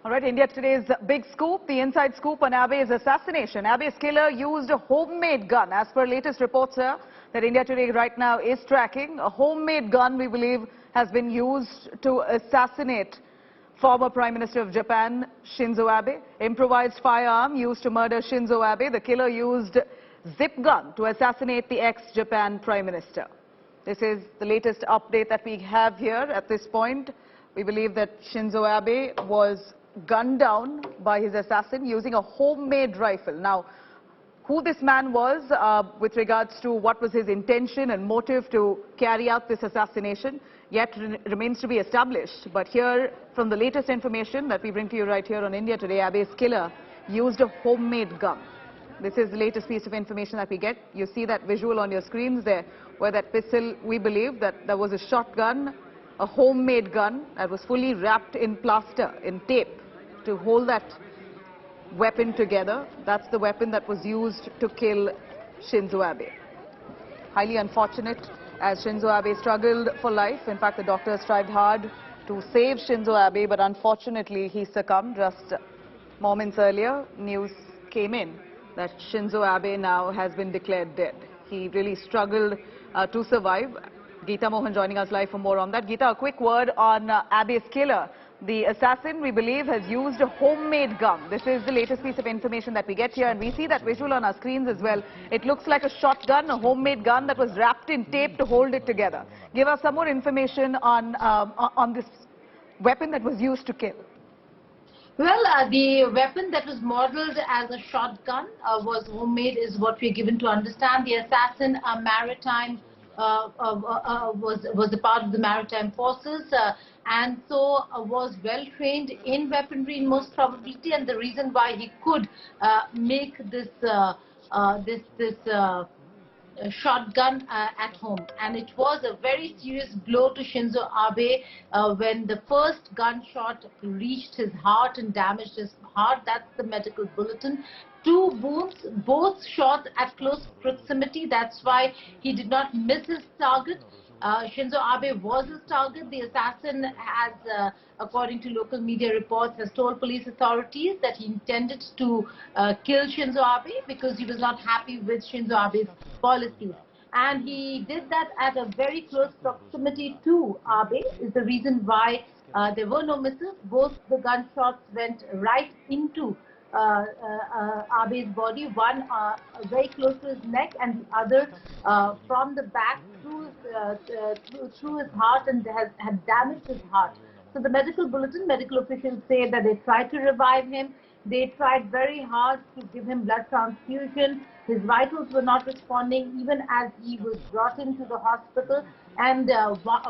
All right, India Today's big scoop, the inside scoop on Abe's assassination. Abe's killer used a homemade gun. As per latest reports here that India Today right now is tracking, a homemade gun, we believe, has been used to assassinate former Prime Minister of Japan, Shinzo Abe. Improvised firearm used to murder Shinzo Abe. The killer used zip gun to assassinate the ex-Japan Prime Minister. This is the latest update that we have here at this point. We believe that Shinzo Abe was gunned down by his assassin using a homemade rifle. Now, who this man was with regards to what was his intention and motive to carry out this assassination yet remains to be established. But here, from the latest information that we bring to you right here on India Today, Abe's killer used a homemade gun. This is the latest piece of information that we get. You see that visual on your screens there, where that pistol, we believe that there was a shotgun, a homemade gun that was fully wrapped in plaster, in tape, to hold that weapon together. That's the weapon that was used to kill Shinzo Abe. Highly unfortunate, as Shinzo Abe struggled for life. In fact, the doctors tried hard to save Shinzo Abe, but unfortunately he succumbed. Just moments earlier, news came in that Shinzo Abe now has been declared dead. He really struggled to survive. Geeta Mohan joining us live for more on that. Geeta, a quick word on Abe's killer. The assassin, we believe, has used a homemade gun. This is the latest piece of information that we get here, and we see that visual on our screens as well. It looks like a shotgun, a homemade gun that was wrapped in tape to hold it together. Give us some more information on this weapon that was used to kill. Well, the weapon that was modeled as a shotgun was homemade, is what we're given to understand. The assassin, was a part of the maritime forces, and so was well trained in weaponry in most probability, and the reason why he could make this shotgun at home. And it was a very serious blow to Shinzo Abe when the first gunshot reached his heart and damaged his heart. That's the medical bulletin. 2 wounds, both shots at close proximity. That's why he did not miss his target. Shinzo Abe was his target. The assassin has, according to local media reports, has told police authorities that he intended to kill Shinzo Abe because he was not happy with Shinzo Abe's policies. And he did that at a very close proximity to Abe, is the reason why there were no misses. Both the gunshots went right into Abe's body, one very close to his neck and the other from the back through his heart, and had damaged his heart. So the medical bulletin, medical officials say that they tried to revive him. They tried very hard to give him blood transfusion. His vitals were not responding even as he was brought into the hospital. And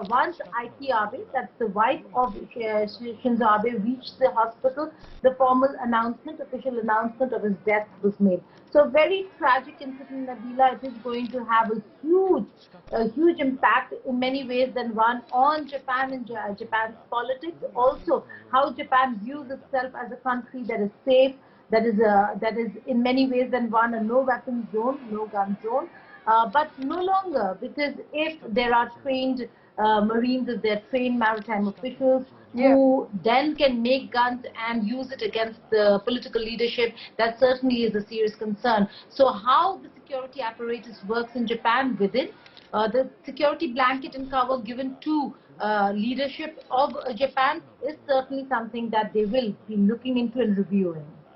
once Aiki Abe, that's the wife of Shinzo Abe, reached the hospital, the formal announcement, official announcement of his death was made. So very tragic incident, Nabila. It is going to have a huge impact in many ways than one on Japan and Japan's politics. Also, how Japan views itself as a country that is safe, that is in many ways than one a no weapon zone, no gun zone. But no longer, because if there are trained Marines, if there are trained maritime officials who then can make guns and use it against the political leadership, that certainly is a serious concern. So how the security apparatus works in Japan within the security blanket and cover given to leadership of Japan is certainly something that they will be looking into and reviewing.